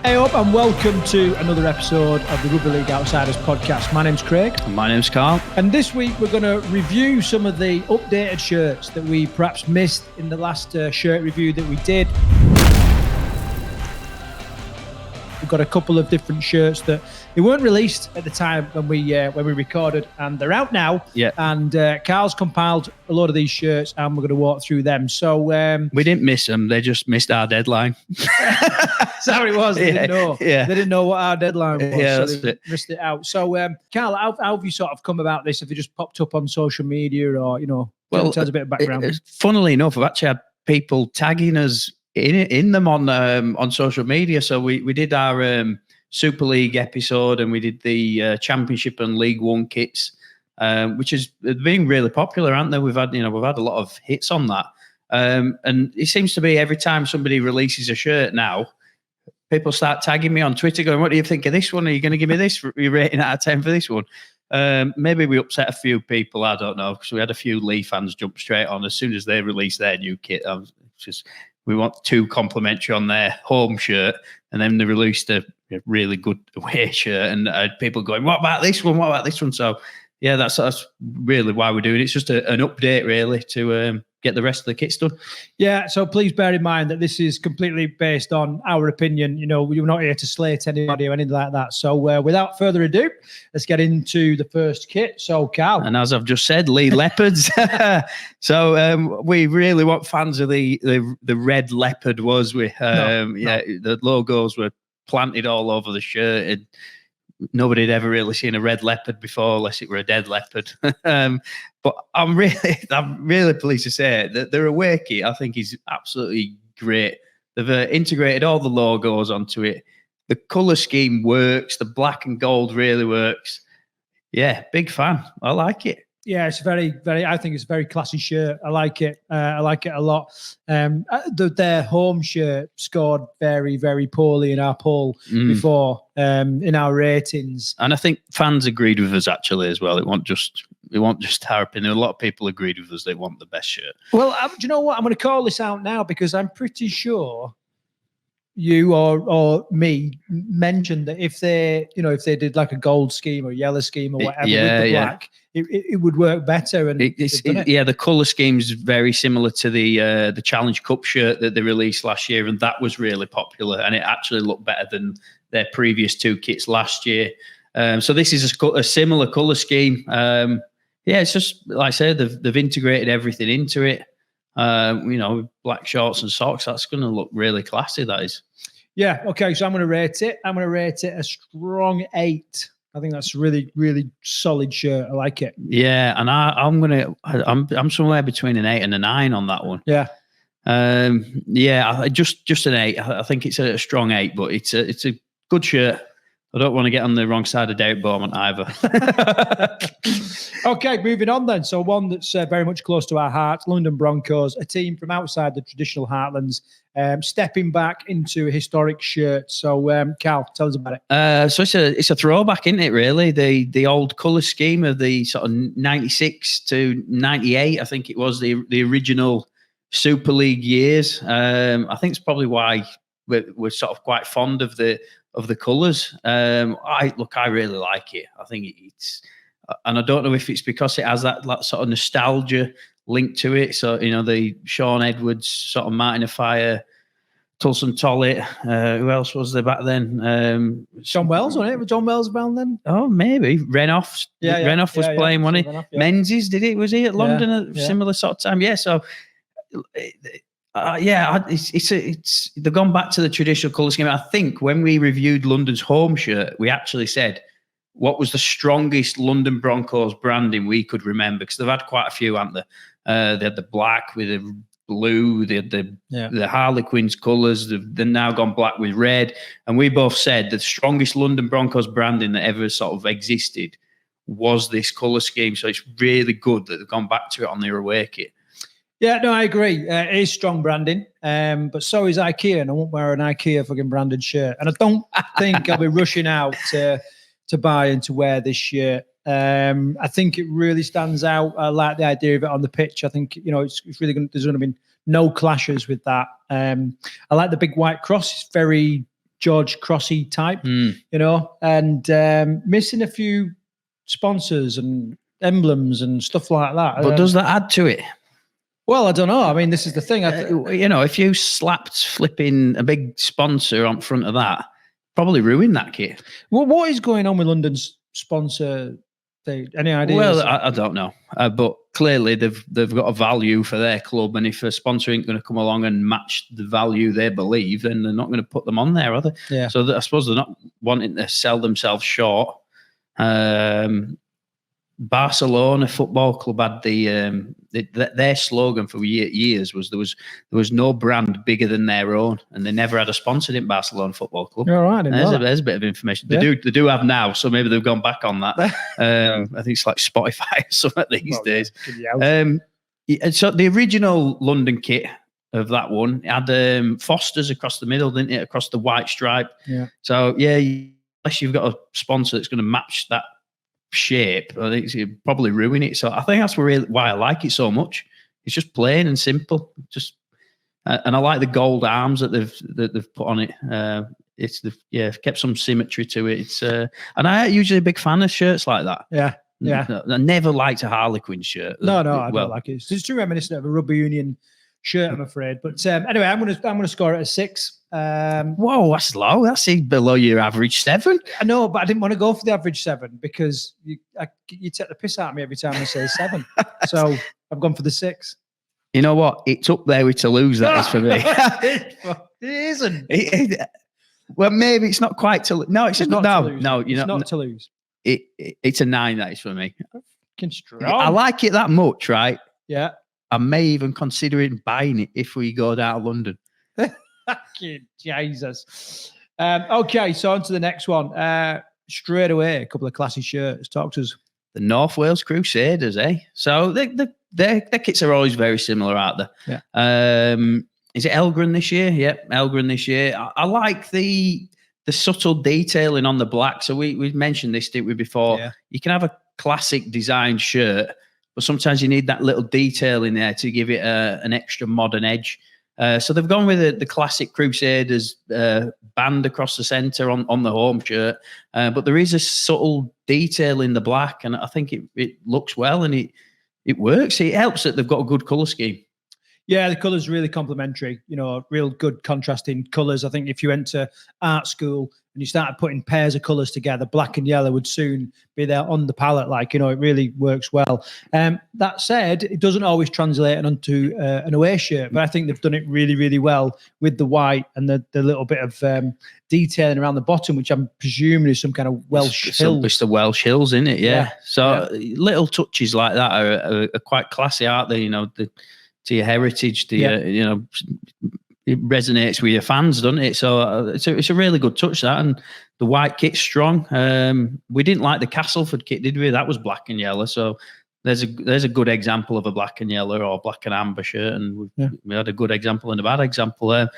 Hey up and welcome to another episode of the Rugby League Outsiders podcast. My name's Craig. And my name's Karl. And this week we're going to review some of the updated shirts that we perhaps missed in the last shirt review that we did. We've got a couple of different shirts that they weren't released at the time when we recorded, and they're out now. Yeah. And Karl's compiled a lot of these shirts, and we're going to walk through them. So we didn't miss them; they just missed our deadline. That's how it was. They didn't know. Yeah. They didn't know what our deadline was. Yeah, so they missed it out. So, Karl, how have you sort of come about this? Have you just popped up on social media, or tell us a bit of background? Funnily enough, I've actually had people tagging us in them on social media. So we did our Super League episode, and we did the Championship and League One kits, which has been really popular, aren't they? We've had a lot of hits on that, and it seems to be every time somebody releases a shirt now, people start tagging me on Twitter, going, "What do you think of this one? Are you going to give me this? Are you rating out of 10 for this one?" Maybe we upset a few people. I don't know, because we had a few Lee fans jump straight on as soon as they released their new kit. We want 2 complimentary on their home shirt, and then they released a really good away shirt, and people going, "What about this one? What about this one?" So, yeah, that's really why we're doing it. It's just an update, really, to get the rest of the kits done. Yeah, so please bear in mind that this is completely based on our opinion. We're not here to slate anybody or anything like that. So without further ado, let's get into the first kit. So, Karl. And as I've just said, Lee Leopards. So we really want fans of the red leopard, was we? The logos were planted all over the shirt, and nobody had ever really seen a red leopard before, unless it were a dead leopard. But I'm really pleased to say that their away kit, I think, is absolutely great. They've integrated all the logos onto it. The colour scheme works. The black and gold really works. Yeah, big fan. I like it. Yeah, it's very, very. I think it's a very classy shirt. I like it. I like it a lot. Their home shirt scored very, very poorly in our poll before in our ratings, and I think fans agreed with us actually as well. It wasn't just our opinion. A lot of people agreed with us. They want the best shirt. Well, do you know what? I'm going to call this out now, because I'm pretty sure you or me mentioned that if they did like a gold scheme or yellow scheme or whatever with the black, it would work better. And the colour scheme is very similar to the Challenge Cup shirt that they released last year, and that was really popular, and it actually looked better than their previous 2 kits last year. So this is a similar colour scheme. It's just like I said, they've integrated everything into it. Black shorts and socks, that's going to look really classy, that is. Yeah, okay, so I'm going to rate it a strong 8. I think that's a really, really solid shirt. I like it. Yeah, and I'm somewhere between an 8 and a 9 on that one. Yeah. Just an 8. I think it's a strong 8, but it's a good shirt. I don't want to get on the wrong side of Derek Bowman either. Okay, moving on then. So one that's very much close to our hearts, London Broncos, a team from outside the traditional heartlands, stepping back into a historic shirt. So, Karl, tell us about it. So it's a throwback, isn't it, really? The old colour scheme of the sort of 96 to 98, I think it was, the original Super League years. I think it's probably why we're sort of quite fond of the colours. I really like it. I think it's, and I don't know if it's because it has that sort of nostalgia link to it. So, the Sean Edwards, sort of Martin Afire, Tulson Tollett, who else was there back then? John Wells, wasn't it? Was John Wells around then? Oh, maybe. Renoff. Renoff was playing, wasn't he? Renoff, Menzies, did he? Was he at London at a similar sort of time? Yeah, so... it's they've gone back to the traditional colour scheme. I think when we reviewed London's home shirt, we actually said what was the strongest London Broncos branding we could remember, because they've had quite a few, haven't they? They had the black with the blue, they had the Harlequins colours. They've now gone black with red, and we both said the strongest London Broncos branding that ever sort of existed was this colour scheme. So it's really good that they've gone back to it on their away kit. Yeah, no, I agree. It is strong branding, but so is IKEA, and I won't wear an IKEA fucking branded shirt. And I don't think I'll be rushing out to buy and to wear this shirt. I think it really stands out. I like the idea of it on the pitch. I think, it's really going. There's going to be no clashes with that. I like the big white cross. It's very George Crossy type, and missing a few sponsors and emblems and stuff like that. But does that add to it? Well, I don't know. I mean, this is the thing. If you slapped flipping a big sponsor on front of that, probably ruin that kit. Well, what is going on with London's sponsor thing? Any ideas? Well, I don't know. But clearly they've got a value for their club, and if a sponsor ain't going to come along and match the value they believe, then they're not going to put them on there, are they? Yeah. So I suppose they're not wanting to sell themselves short. Barcelona Football Club had their slogan for years was there was no brand bigger than their own, and they never had a sponsor in Barcelona Football Club. All right, there's a bit of information. They do have now, so maybe they've gone back on that. I think it's like Spotify or something these days. So the original London kit of that one had Foster's across the middle, didn't it? Across the white stripe. Yeah. So unless you've got a sponsor that's going to match that shape, I think it'd probably ruin it. So I think that's why I like it so much. It's just plain and simple. And I like the gold arms that they've put on it. Kept some symmetry to it. It's and I'm usually a big fan of shirts like that. Yeah. Yeah. I never liked a Harlequin shirt. No, I don't like it. It's too reminiscent of a rugby union shirt, I'm afraid. But anyway, I'm gonna score it a 6. Whoa, that's low. That's below your average 7. I know, but I didn't want to go for the average 7 because you take the piss out of me every time I say 7. So I've gone for the 6. You know what? It's up there with Toulouse. That is for me. It isn't. Well, maybe it's not quite Toulouse. No, it's not. No, it's not Toulouse. It's a 9. That is for me. I like it that much, right? Yeah. I may even consider buying it if we go down to London. Jesus. Okay, so on to the next one. Straight away, a couple of classy shirts. Talk to us. The North Wales Crusaders, eh? So their kits are always very similar, aren't they? Yeah. Is it Elgren this year? Yep, Elgren this year. I like the subtle detailing on the black. So we mentioned this, didn't we, before? Yeah. You can have a classic design shirt, but sometimes you need that little detail in there to give it an extra modern edge. So they've gone with the classic Crusaders band across the centre on the home shirt, but there is a subtle detail in the black, and I think it looks well and it works. It helps that they've got a good colour scheme. Yeah, the colours really complementary. Real good contrasting colours. I think if you went to art school and you started putting pairs of colours together, black and yellow would soon be there on the palette. It really works well. That said, it doesn't always translate onto an away shirt, but I think they've done it really, really well with the white and the little bit of detailing around the bottom, which I'm presuming is some kind of Welsh hill. It's the Welsh hills, isn't it? Yeah. So little touches like that are quite classy, aren't they? To your heritage, it resonates with your fans, doesn't it? So it's a really good touch, that. And the white kit's strong. We didn't like the Castleford kit, did we? That was black and yellow. So there's a good example of a black and yellow or black and amber shirt, and we had a good example and a bad example there.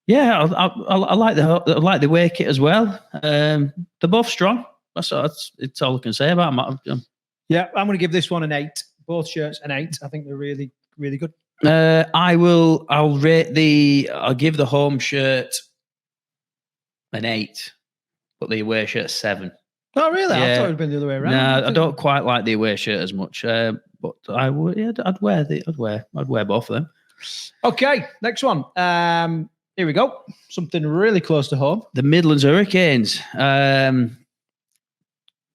Yeah, I like the away kit as well. They're both strong. It's all I can say about them. Yeah, I'm going to give this one an 8. Both shirts an 8. I think they're really, really good. I'll give the home shirt an 8, but the away shirt 7. Oh, really? Yeah. I thought it would have been the other way around. No, I don't quite like the away shirt as much. But I would. Yeah, I'd wear both of them. Okay, next one. Here we go. Something really close to home. The Midlands Hurricanes.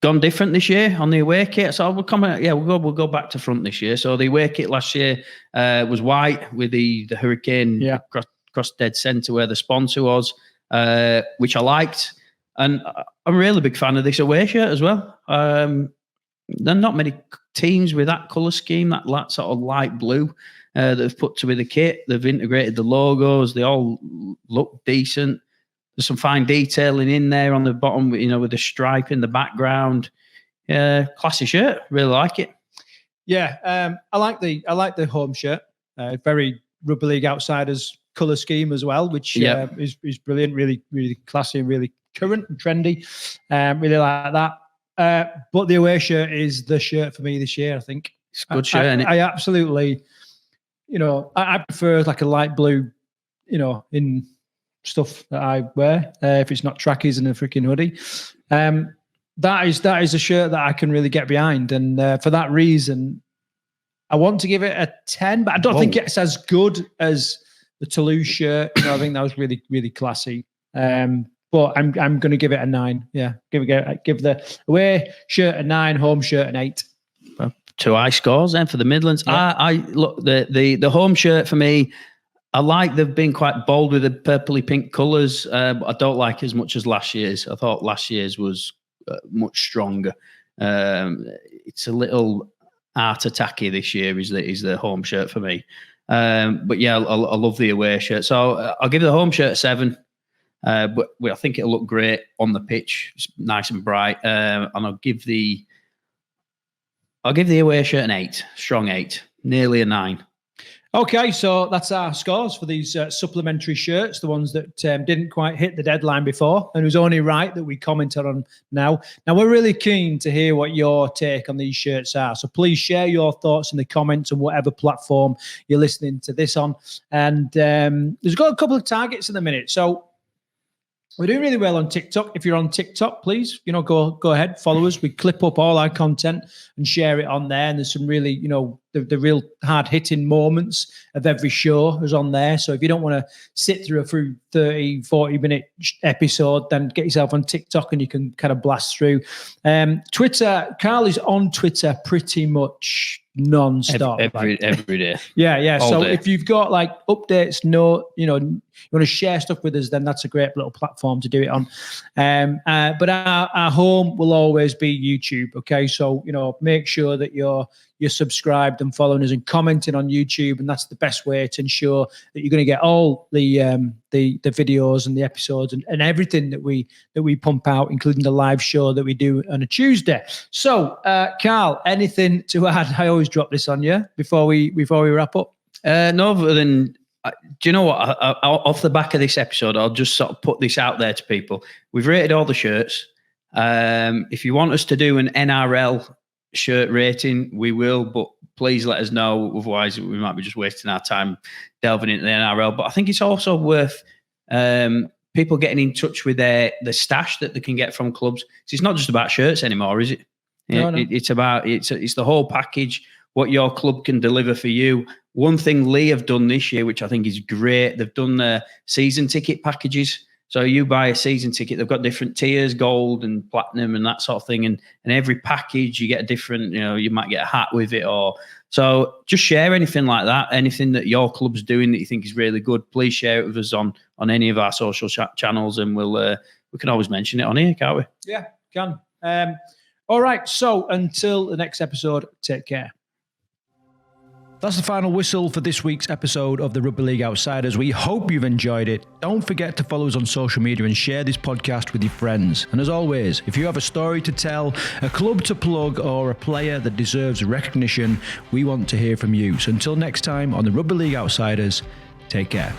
Gone different this year on the away kit. So we'll go back to front this year. So the away kit last year was white with the Hurricane across dead centre where the sponsor was, which I liked. And I'm a really big fan of this away shirt as well. There are not many teams with that colour scheme, that sort of light blue that they've put to with the kit. They've integrated the logos. They all look decent. There's some fine detailing in there on the bottom, with the stripe in the background. Classy shirt. Really like it. Yeah, I like the home shirt. Very Rugby League Outsiders colour scheme as well, which is brilliant. Really, really classy and really current and trendy. Really like that. But the away shirt is the shirt for me this year, I think. It's a good shirt, isn't it? I absolutely, I prefer like a light blue, in stuff that I wear. If it's not trackies and a freaking hoodie, that is a shirt that I can really get behind. And for that reason, I want to give it a 10, but I don't think it's as good as the Toulouse shirt. I think that was really, really classy. But I'm going to give it a 9. Yeah, give the away shirt a 9, home shirt an 8. Well, 2 high scores then for the Midlands. Yeah. I look, the home shirt for me, I like they've been quite bold with the purpley pink colours, but I don't like as much as last year's. I thought last year's was much stronger. It's a little art attacky this year is the home shirt for me. But yeah, I love the away shirt. So I'll give the home shirt a 7. But I think it'll look great on the pitch. It's nice and bright. And I'll give the away shirt an 8, strong 8, nearly a 9. Okay, so that's our scores for these supplementary shirts, the ones that didn't quite hit the deadline before, and it was only right that we commented on now. Now, we're really keen to hear what your take on these shirts are, so please share your thoughts in the comments on whatever platform you're listening to this on. And there's got a couple of targets in the minute, so we're doing really well on TikTok. If you're on TikTok, please, go ahead, follow us. We clip up all our content and share it on there. And there's some really, the real hard-hitting moments of every show is on there. So if you don't want to sit through a 30, 40-minute episode, then get yourself on TikTok and you can kind of blast through. Twitter, Karl is on Twitter pretty much non-stop. Every day. Yeah. All so day. If you've got like updates, you want to share stuff with us, then that's a great little platform to do it on. But our home will always be YouTube. Okay. So, make sure that you're subscribed and following us and commenting on YouTube. And that's the best way to ensure that you're going to get all the videos and the episodes and everything that we pump out, including the live show that we do on a Tuesday. So, Karl, anything to add? I always drop this on you before we wrap up. No, other than, do you know what? Off the back of this episode, I'll just sort of put this out there to people. We've rated all the shirts. If you want us to do an NRL shirt rating, we will, but please let us know. Otherwise, we might be just wasting our time delving into the NRL. But I think it's also worth people getting in touch with the stash that they can get from clubs. It's not just about shirts anymore, is it? No. It's about it's the whole package. What your club can deliver for you. One thing Lee have done this year, which I think is great, they've done season ticket packages. So you buy a season ticket, they've got different tiers, gold and platinum and that sort of thing. And every package you get a different, you might get a hat with it so just share anything like that, anything that your club's doing that you think is really good. Please share it with us on any of our social channels, and we can always mention it on here, can't we? Yeah, can. All right. So until the next episode, take care. That's the final whistle for this week's episode of the Rugby League Outsiders. We hope you've enjoyed it. Don't forget to follow us on social media and share this podcast with your friends. And as always, if you have a story to tell, a club to plug, or a player that deserves recognition, we want to hear from you. So until next time on the Rugby League Outsiders, take care.